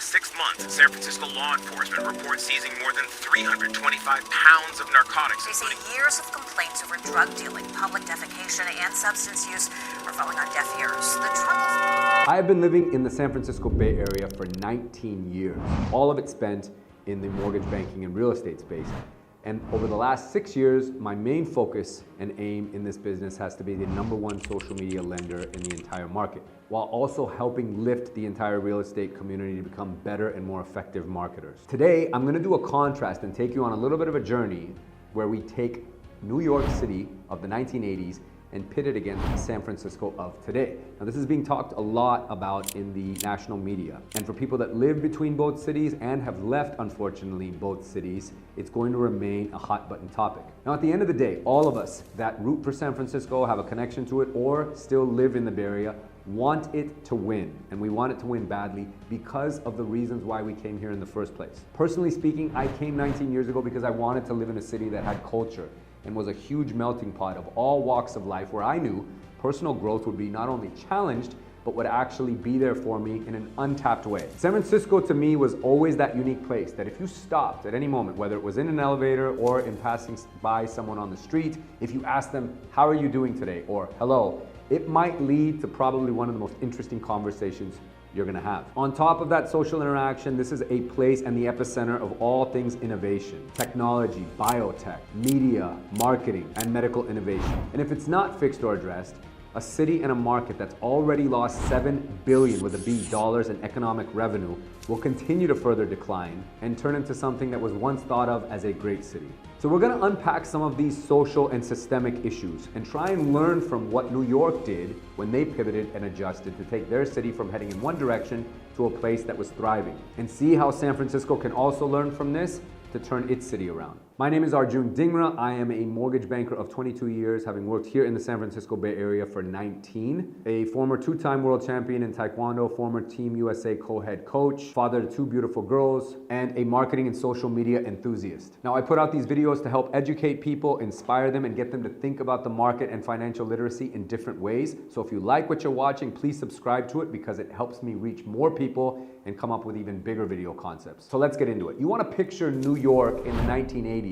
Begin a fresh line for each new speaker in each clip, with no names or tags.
last 6 months, San Francisco law enforcement reports seizing more than 325 pounds of narcotics.
They say years of complaints over drug dealing, public defecation, and substance use are falling on deaf ears. The trouble.
I have been living in the San Francisco Bay Area for 19 years, all of it spent in the mortgage banking and real estate space. And over the last 6 years, my main focus and aim in this business has to be the #1 social media lender in the entire market, while also helping lift the entire real estate community to become better and more effective marketers. Today, I'm gonna do a contrast and take you on a little bit of a journey where we take New York City of the 1980s and pit it against San Francisco of today. Now, this is being talked a lot about in the national media. And for people that live between both cities and have left, unfortunately, both cities, it's going to remain a hot button topic. Now, at the end of the day, all of us that root for San Francisco, have a connection to it, or still live in the Bay Area, want it to win. And we want it to win badly because of the reasons why we came here in the first place. Personally speaking, I came 19 years ago because I wanted to live in a city that had culture and was a huge melting pot of all walks of life, where I knew personal growth would be not only challenged, but would actually be there for me in an untapped way. San Francisco to me was always that unique place that if you stopped at any moment, whether it was in an elevator or in passing by someone on the street, if you asked them, "How are you doing today?" or "Hello," it might lead to probably one of the most interesting conversations you're gonna have. On top of that social interaction, this is a place and the epicenter of all things innovation, technology, biotech, media, marketing, and medical innovation. And if it's not fixed or addressed, a city and a market that's already lost $7 billion with a B dollars in economic revenue will continue to further decline and turn into something that was once thought of as a great city. So we're gonna unpack some of these social and systemic issues and try and learn from what New York did when they pivoted and adjusted to take their city from heading in one direction to a place that was thriving, and see how San Francisco can also learn from this to turn its city around. My name is Arjun Dhingra. I am a mortgage banker of 22 years, having worked here in the San Francisco Bay Area for 19, a former 2-time world champion in Taekwondo, former Team USA co-head coach, father to 2 beautiful girls, and a marketing and social media enthusiast. Now, I put out these videos to help educate people, inspire them, and get them to think about the market and financial literacy in different ways. So if you like what you're watching, please subscribe to it because it helps me reach more people and come up with even bigger video concepts. So let's get into it. You want to picture New York in the 1980s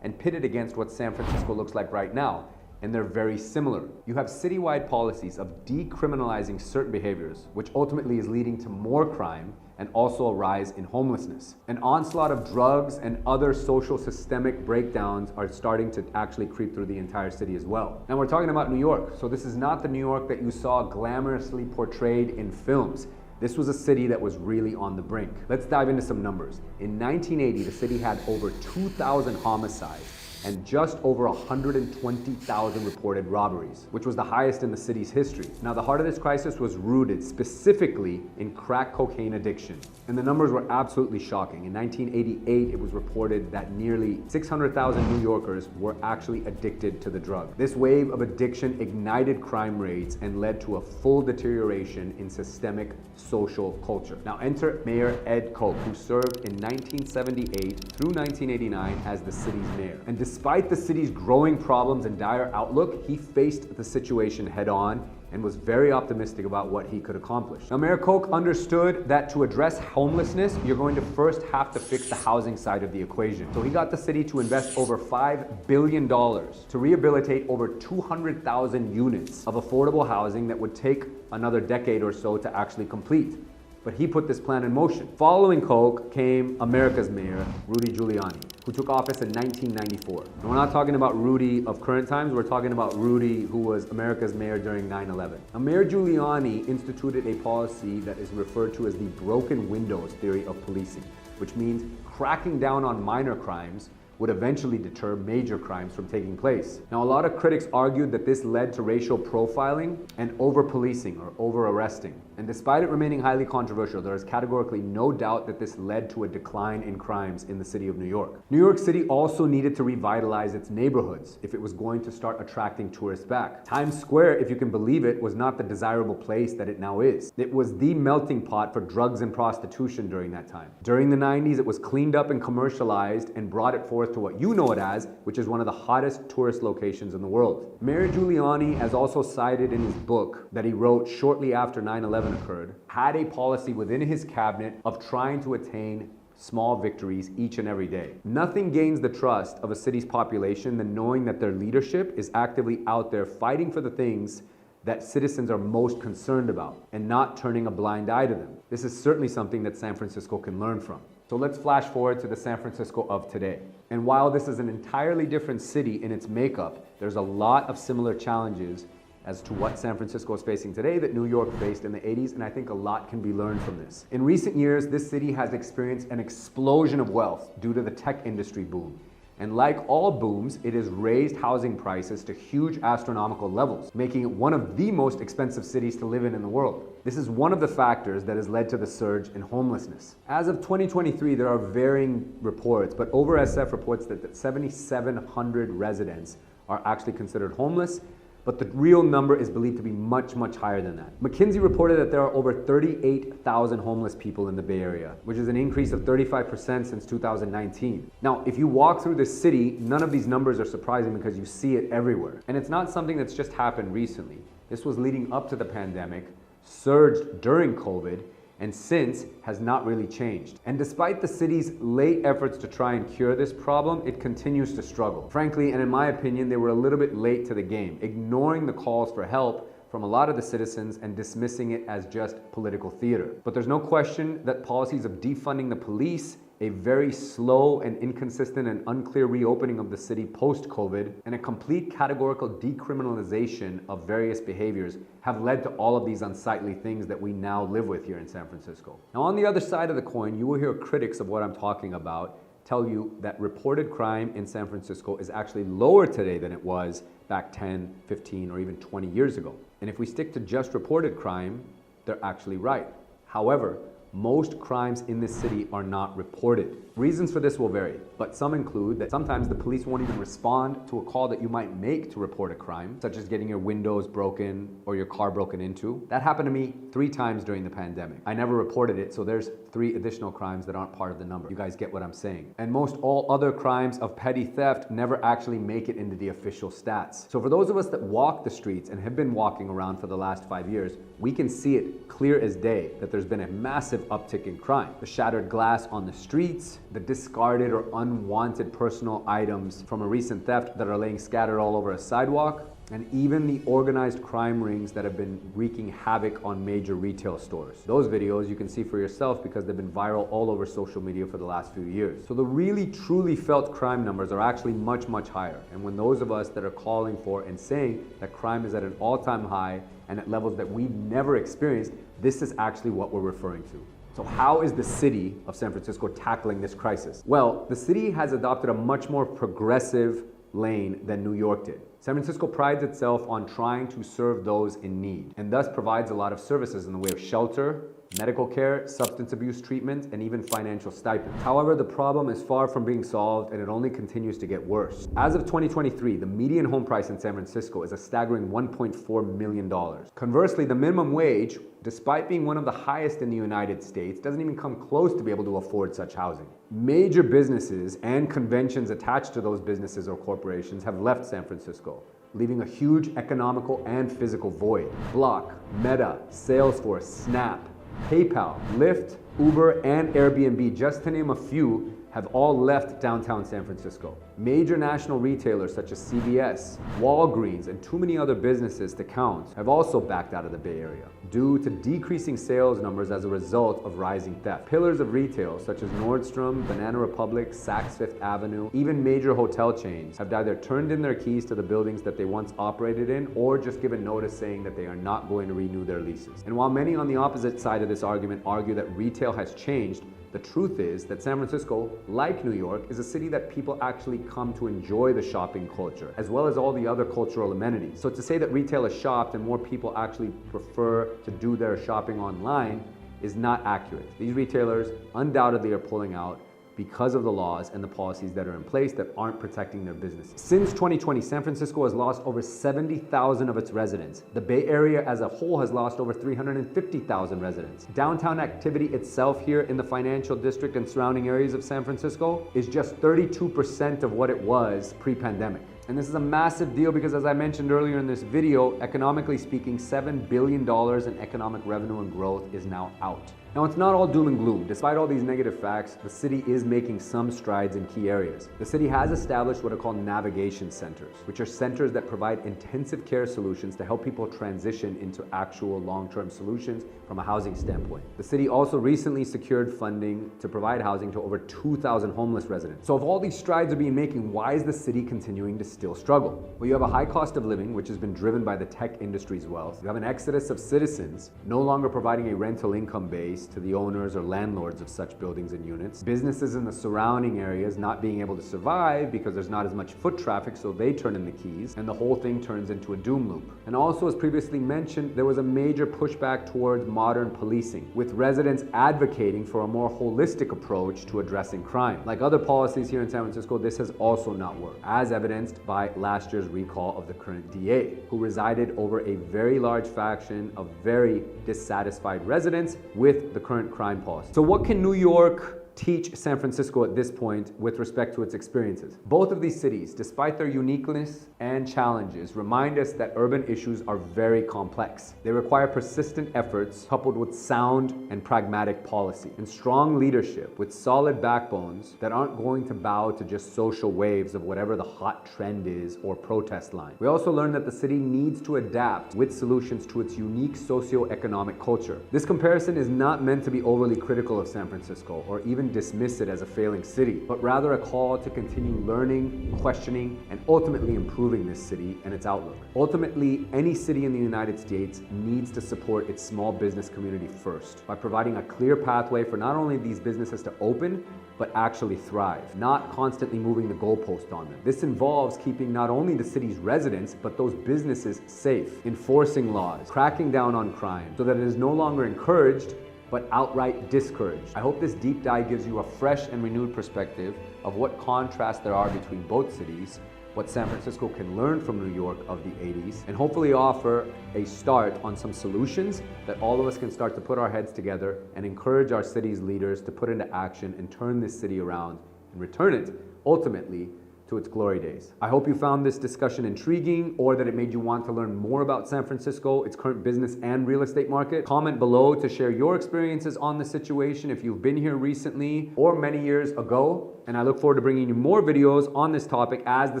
and pit it against what San Francisco looks like right now, and they're very similar. You have citywide policies of decriminalizing certain behaviors, which ultimately is leading to more crime and also a rise in homelessness. An onslaught of drugs and other social systemic breakdowns are starting to actually creep through the entire city as well. Now, we're talking about New York, so this is not the New York that you saw glamorously portrayed in films. This was a city that was really on the brink. Let's dive into some numbers. In 1980, the city had over 2,000 homicides and just over 120,000 reported robberies, which was the highest in the city's history. Now, the heart of this crisis was rooted specifically in crack cocaine addiction, and the numbers were absolutely shocking. In 1988, it was reported that nearly 600,000 New Yorkers were actually addicted to the drug. This wave of addiction ignited crime rates and led to a full deterioration in systemic social culture. Now, enter Mayor Ed Koch, who served in 1978 through 1989 as the city's mayor. And despite the city's growing problems and dire outlook, he faced the situation head on and was very optimistic about what he could accomplish. Now, Mayor Koch understood that to address homelessness, you're going to first have to fix the housing side of the equation. So he got the city to invest over $5 billion to rehabilitate over 200,000 units of affordable housing that would take another decade or so to actually complete. But he put this plan in motion. Following Koch came America's mayor, Rudy Giuliani, who took office in 1994. And we're not talking about Rudy of current times, we're talking about Rudy who was America's mayor during 9/11. Now, Mayor Giuliani instituted a policy that is referred to as the broken windows theory of policing, which means cracking down on minor crimes would eventually deter major crimes from taking place. Now, a lot of critics argued that this led to racial profiling and over-policing or over-arresting. And despite it remaining highly controversial, there is categorically no doubt that this led to a decline in crimes in the city of New York. New York City also needed to revitalize its neighborhoods if it was going to start attracting tourists back. Times Square, if you can believe it, was not the desirable place that it now is. It was the melting pot for drugs and prostitution during that time. During the 90s, it was cleaned up and commercialized and brought it forth north to what you know it as, which is one of the hottest tourist locations in the world. Mayor Giuliani has also cited in his book that he wrote shortly after 9/11 occurred, had a policy within his cabinet of trying to attain small victories each and every day. Nothing gains the trust of a city's population than knowing that their leadership is actively out there fighting for the things that citizens are most concerned about and not turning a blind eye to them. This is certainly something that San Francisco can learn from. So let's flash forward to the San Francisco of today. And while this is an entirely different city in its makeup, there's a lot of similar challenges as to what San Francisco is facing today that New York faced in the 80s, and I think a lot can be learned from this. In recent years, this city has experienced an explosion of wealth due to the tech industry boom. And like all booms, it has raised housing prices to huge astronomical levels, making it one of the most expensive cities to live in the world. This is one of the factors that has led to the surge in homelessness. As of 2023, there are varying reports, but OverSF reports that 7,700 residents are actually considered homeless, but the real number is believed to be much, much higher than that. McKinsey reported that there are over 38,000 homeless people in the Bay Area, which is an increase of 35% since 2019. Now, if you walk through this city, none of these numbers are surprising because you see it everywhere. And it's not something that's just happened recently. This was leading up to the pandemic, surged during COVID, and since has not really changed. And despite the city's late efforts to try and cure this problem, it continues to struggle. Frankly, and in my opinion, they were a little bit late to the game, ignoring the calls for help from a lot of the citizens and dismissing it as just political theater. But there's no question that policies of defunding the police, a very slow and inconsistent and unclear reopening of the city post-COVID, and a complete categorical decriminalization of various behaviors have led to all of these unsightly things that we now live with here in San Francisco. Now, on the other side of the coin, you will hear critics of what I'm talking about tell you that reported crime in San Francisco is actually lower today than it was back 10, 15, or even 20 years ago. And if we stick to just reported crime, they're actually right. However, most crimes in this city are not reported. Reasons for this will vary, but some include that sometimes the police won't even respond to a call that you might make to report a crime, such as getting your windows broken or your car broken into. That happened to me 3 times during the pandemic. I never reported it, so there's 3 additional crimes that aren't part of the number. You guys get what I'm saying. And most all other crimes of petty theft never actually make it into the official stats. So for those of us that walk the streets and have been walking around for the last 5 years, we can see it clear as day that there's been a massive uptick in crime. The shattered glass on the streets, the discarded or unwanted personal items from a recent theft that are laying scattered all over a sidewalk, and even the organized crime rings that have been wreaking havoc on major retail stores. Those videos you can see for yourself because they've been viral all over social media for the last few years. So the really truly felt crime numbers are actually much, much higher. And when those of us that are calling for and saying that crime is at an all-time high and at levels that we've never experienced, this is actually what we're referring to. So how is the city of San Francisco tackling this crisis? Well, the city has adopted a much more progressive lane than New York did. San Francisco prides itself on trying to serve those in need, and thus provides a lot of services in the way of shelter, medical care, substance abuse treatment, and even financial stipends. However, the problem is far from being solved, and it only continues to get worse. As of 2023, the median home price in San Francisco is a staggering $1.4 million. Conversely, the minimum wage, despite being one of the highest in the United States, doesn't even come close to be able to afford such housing. Major businesses and conventions attached to those businesses or corporations have left San Francisco, leaving a huge economical and physical void. Block, Meta, Salesforce, Snap, PayPal, Lyft, Uber, and Airbnb, just to name a few, have all left downtown San Francisco. Major national retailers such as CVS, Walgreens, and too many other businesses to count have also backed out of the Bay Area due to decreasing sales numbers as a result of rising theft. Pillars of retail such as Nordstrom, Banana Republic, Saks Fifth Avenue, even major hotel chains have either turned in their keys to the buildings that they once operated in or just given notice saying that they are not going to renew their leases. And while many on the opposite side of this argument argue that retail has changed, the truth is that San Francisco, like New York, is a city that people actually come to enjoy the shopping culture, as well as all the other cultural amenities. So to say that retail is shopped and more people actually prefer to do their shopping online is not accurate. These retailers undoubtedly are pulling out, because of the laws and the policies that are in place that aren't protecting their business. Since 2020, San Francisco has lost over 70,000 of its residents. The Bay Area as a whole has lost over 350,000 residents. Downtown activity itself here in the financial district and surrounding areas of San Francisco is just 32% of what it was pre-pandemic. And this is a massive deal because, as I mentioned earlier in this video, economically speaking, $7 billion in economic revenue and growth is now out. Now, it's not all doom and gloom. Despite all these negative facts, the city is making some strides in key areas. The city has established what are called navigation centers, which are centers that provide intensive care solutions to help people transition into actual long-term solutions from a housing standpoint. The city also recently secured funding to provide housing to over 2,000 homeless residents. So if all these strides are being made, why is the city continuing to still struggle? Well, you have a high cost of living, which has been driven by the tech industry's wealth. You have an exodus of citizens no longer providing a rental income base to the owners or landlords of such buildings and units. Businesses in the surrounding areas not being able to survive because there's not as much foot traffic, so they turn in the keys, and the whole thing turns into a doom loop. And also, as previously mentioned, there was a major pushback towards modern policing, with residents advocating for a more holistic approach to addressing crime. Like other policies here in San Francisco, this has also not worked, as evidenced by last year's recall of the current DA, who resided over a very large faction of very dissatisfied residents with the current crime policy. So what can New York teach San Francisco at this point with respect to its experiences? Both of these cities, despite their uniqueness and challenges, remind us that urban issues are very complex. They require persistent efforts coupled with sound and pragmatic policy and strong leadership with solid backbones that aren't going to bow to just social waves of whatever the hot trend is or protest line. We also learned that the city needs to adapt with solutions to its unique socio-economic culture. This comparison is not meant to be overly critical of San Francisco or even dismiss it as a failing city, but rather a call to continue learning, questioning, and ultimately improving this city and its outlook. Ultimately, any city in the United States needs to support its small business community first by providing a clear pathway for not only these businesses to open, but actually thrive, not constantly moving the goalpost on them. This involves keeping not only the city's residents, but those businesses safe, enforcing laws, cracking down on crime, so that it is no longer encouraged, but outright discouraged. I hope this deep dive gives you a fresh and renewed perspective of what contrasts there are between both cities, what San Francisco can learn from New York of the 80s, and hopefully offer a start on some solutions that all of us can start to put our heads together and encourage our city's leaders to put into action and turn this city around and return it, ultimately, to its glory days. I hope you found this discussion intriguing or that it made you want to learn more about San Francisco, its current business and real estate market. Comment below to share your experiences on the situation if you've been here recently or many years ago. And I look forward to bringing you more videos on this topic as the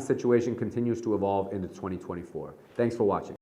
situation continues to evolve into 2024. Thanks for watching.